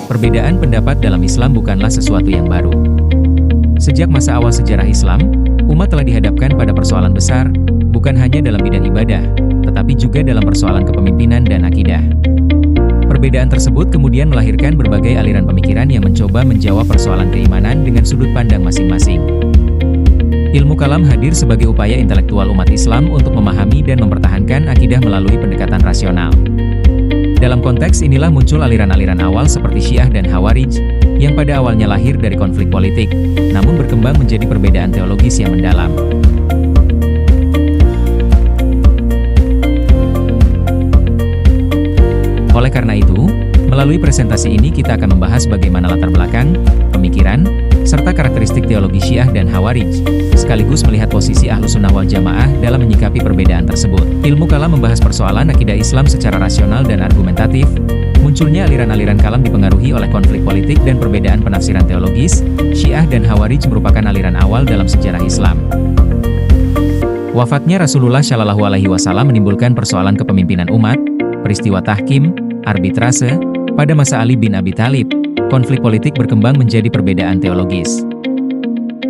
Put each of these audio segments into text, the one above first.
Perbedaan pendapat dalam Islam bukanlah sesuatu yang baru. Sejak masa awal sejarah Islam, umat telah dihadapkan pada persoalan besar, bukan hanya dalam bidang ibadah, tetapi juga dalam persoalan kepemimpinan dan akidah. Perbedaan tersebut kemudian melahirkan berbagai aliran pemikiran yang mencoba menjawab persoalan keimanan dengan sudut pandang masing-masing. Ilmu kalam hadir sebagai upaya intelektual umat Islam untuk memahami dan mempertahankan akidah melalui pendekatan rasional. Dalam konteks inilah muncul aliran-aliran awal seperti Syiah dan Khawarij, yang pada awalnya lahir dari konflik politik, namun berkembang menjadi perbedaan teologis yang mendalam. Oleh karena itu, melalui presentasi ini kita akan membahas bagaimana latar belakang, pemikiran, serta karakteristik teologi Syiah dan Khawarij, sekaligus melihat posisi Ahlus Sunnah wal Jamaah dalam menyikapi perbedaan tersebut. Ilmu kalam membahas persoalan akidah Islam secara rasional dan argumentatif. Munculnya aliran-aliran kalam dipengaruhi oleh konflik politik dan perbedaan penafsiran teologis. Syiah dan Khawarij merupakan aliran awal dalam sejarah Islam. Wafatnya Rasulullah Shallallahu Alaihi Wasallam menimbulkan persoalan kepemimpinan umat, peristiwa tahkim, arbitrase, pada masa Ali bin Abi Thalib. Konflik politik berkembang menjadi perbedaan teologis.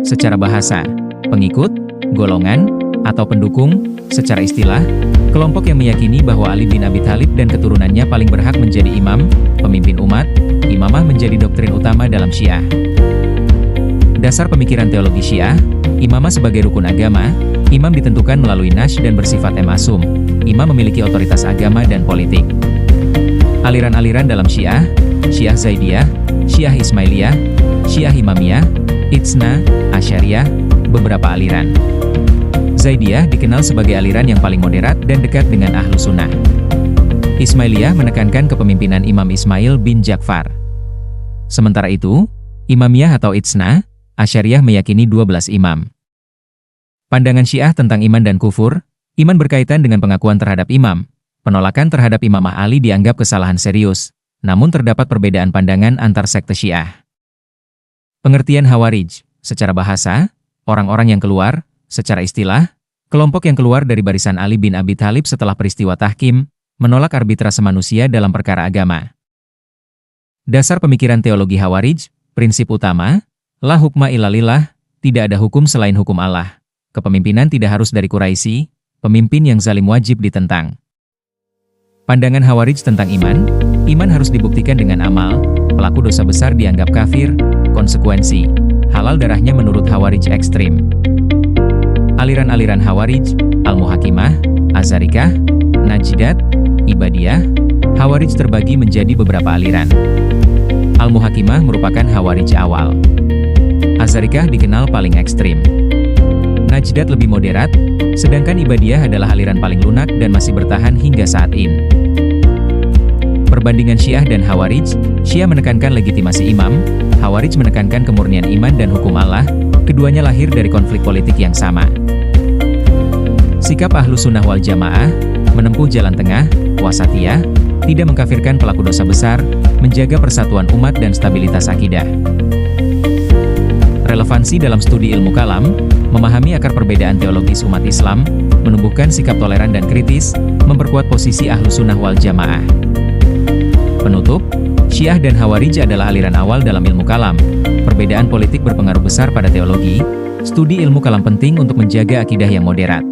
Secara bahasa, pengikut, golongan, atau pendukung, secara istilah, kelompok yang meyakini bahwa Ali bin Abi Thalib dan keturunannya paling berhak menjadi imam, pemimpin umat. Imamah menjadi doktrin utama dalam Syiah. Dasar pemikiran teologi Syiah, imamah sebagai rukun agama. Imam ditentukan melalui nas dan bersifat masum. Imam memiliki otoritas agama dan politik. Aliran-aliran dalam Syiah, Syiah Zaidiyah, Syiah Ismailiyah, Syiah Imamiyah, Itsna, Asyariyah, beberapa aliran. Zaidiyah dikenal sebagai aliran yang paling moderat dan dekat dengan Ahlus Sunnah. Ismailiyah menekankan kepemimpinan Imam Ismail bin Ja'far. Sementara itu, Imamiyah atau Itsna, Asyariyah meyakini 12 imam. Pandangan Syiah tentang iman dan kufur, iman berkaitan dengan pengakuan terhadap imam. Penolakan terhadap Imamah Ali dianggap kesalahan serius, namun terdapat perbedaan pandangan antar sekte Syiah. Pengertian Khawarij, secara bahasa, orang-orang yang keluar, secara istilah, kelompok yang keluar dari barisan Ali bin Abi Thalib setelah peristiwa tahkim, menolak arbitrase manusia dalam perkara agama. Dasar pemikiran teologi Khawarij, prinsip utama, la hukma illa lillah, tidak ada hukum selain hukum Allah. Kepemimpinan tidak harus dari Quraisy, pemimpin yang zalim wajib ditentang. Pandangan Khawarij tentang iman harus dibuktikan dengan amal, pelaku dosa besar dianggap kafir, konsekuensi, halal darahnya menurut Khawarij ekstrim. Aliran-aliran Khawarij, Al-Muhakimah, Azarikah, Najidat, Ibadiyah. Khawarij terbagi menjadi beberapa aliran. Al-Muhakimah merupakan Khawarij awal. Azarikah dikenal paling ekstrim. Najidat lebih moderat, sedangkan Ibadiyah adalah aliran paling lunak dan masih bertahan hingga saat ini. Perbandingan Syiah dan Khawarij, Syiah menekankan legitimasi imam, Khawarij menekankan kemurnian iman dan hukum Allah, keduanya lahir dari konflik politik yang sama. Sikap Ahlus Sunnah wal Jamaah, menempuh jalan tengah, wasatiyah, tidak mengkafirkan pelaku dosa besar, menjaga persatuan umat dan stabilitas akidah. Relevansi dalam studi ilmu kalam, memahami akar perbedaan teologis umat Islam, menumbuhkan sikap toleran dan kritis, memperkuat posisi Ahlus Sunnah wal Jamaah. Penutup, Syiah dan Khawarij adalah aliran awal dalam ilmu kalam. Perbedaan politik berpengaruh besar pada teologi. Studi ilmu kalam penting untuk menjaga akidah yang moderat.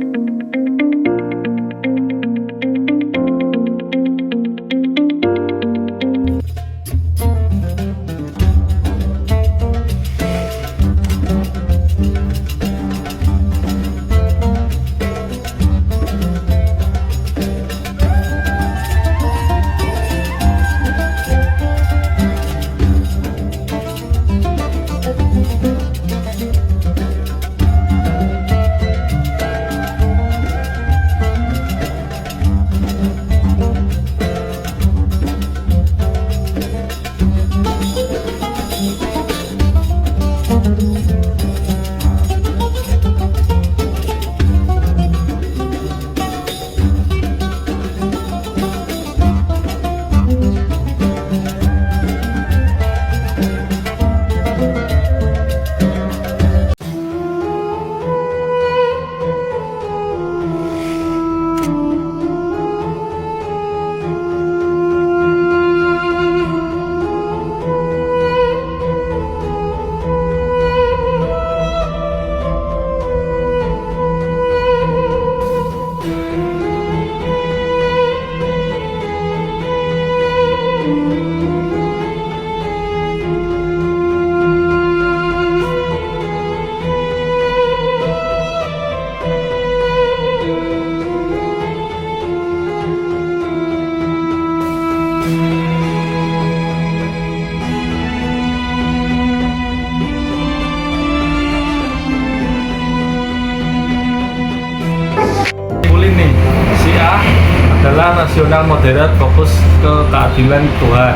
adalah rasional moderat fokus ke keadilan Tuhan.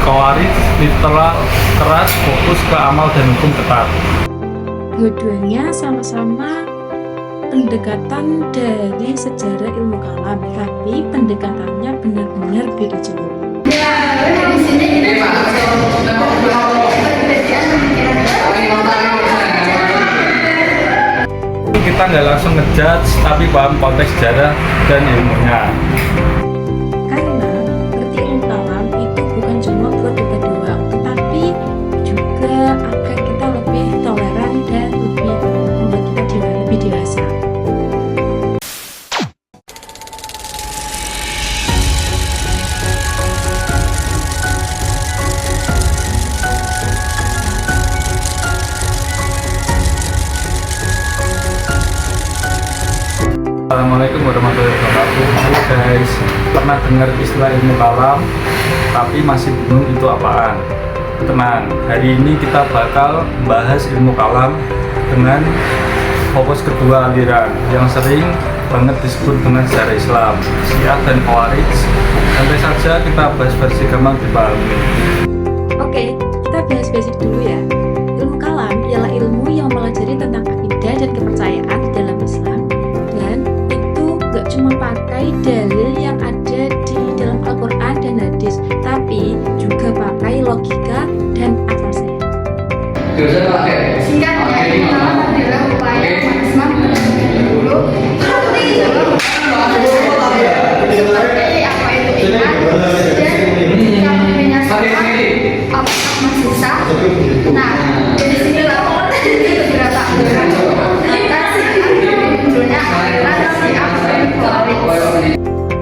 Khawarij literal keras fokus ke amal dan hukum ketat. Dua-duanya sama-sama pendekatan dari sejarah ilmu kalam, tapi pendekatannya benar-benar beda jauh. Kita nggak langsung ngejudge, tapi paham konteks sejarah dan ilmunya. Karena ngerti ilmu kalam itu bukan cuma buat debat doang, tetapi juga agar kita lebih toleran dan lebih membuat kita lebih dewasa. Assalamualaikum warahmatullahi wabarakatuh. Halo guys, pernah dengar istilah ilmu kalam tapi masih bingung itu apaan? Tenang, hari ini kita bakal membahas ilmu kalam dengan fokus kedua aliran yang sering banget disebut dengan sejarah Islam, Syiah dan Khawarij. Santai saja kita bahas versi gampang dipahami. Oke, kita bahas basic dulu ya. Ilmu kalam ialah ilmu yang mempelajari tentang akidah dan kepercayaan di dalam Islam, dan itu gak cuma pakai dalil yang ada di dalam Al-Quran dan hadis, tapi juga pakai logika dan akal sehat. Singkatnya, ilmu kalam adalah upaya maksimal dulu seperti apa itu iman dan ketika pemimpinnya sama apakah masih sah. Nah, dari sinilah beberapa munculnya aliran Syiah dan Khawarij.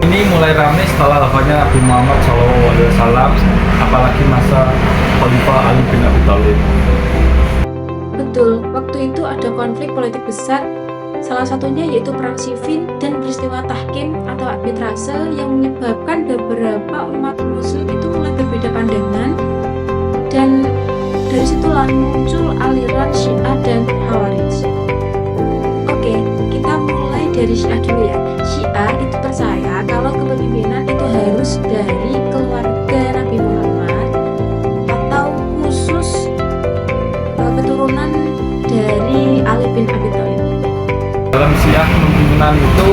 Ini mulai ramai setelah wafatnya Nabi Muhammad SAW, apalagi masa Khalifah Ali bin Abi Thalib. Betul, waktu itu ada konflik politik besar, salah satunya yaitu Perang Siffin dan peristiwa tahkim atau arbitrase yang menyebabkan beberapa umat muslim itu mulai berbeda pandangan, dan dari situlah muncul aliran Syiah dan Khawarij. Oke, kita mulai dari Syiah dulu ya. Syiah itu percaya kalau kepemimpinan itu harus dari keluarga Nabi Muhammad atau khusus keturunan dari Ali bin Abi Thalib. Dalam Syiah kepemimpinan itu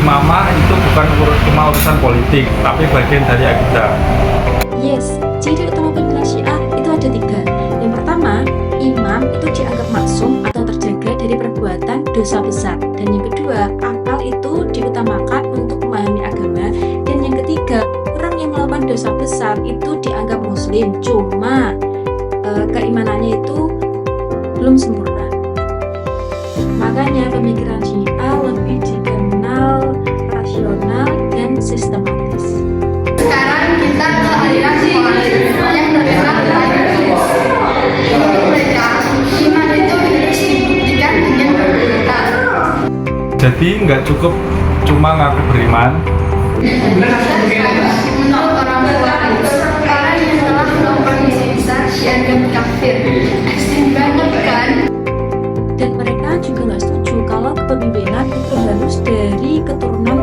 imamah itu bukan cuma urusan politik, tapi bagian dari akidah. Yes, ciri utama pimpinan Syiah itu ada 3. Yang pertama, imam itu dianggap maksum atau terjaga dari perbuatan dosa besar. Dan yang kedua, akal itu diutamakan untuk memahami agama. Dan yang ketiga, orang yang melakukan dosa besar itu dianggap muslim, cuma keimanannya itu belum sempurna. Makanya pemikiran Syiah lebih dikenal rasional dan sistematis. Sekarang kita ke aliran Khawarij yang terkenal dengan mereka iman itu dibuktikan dengan berita. Jadi nggak cukup cuma ngaku beriman. Menurut orang Khawarij, orang yang telah melakukan misi besar dianggap kafir. Ekstrim banget kan? Dan mereka juga nggak setuju kalau kepemimpinan itu harus dari keturunan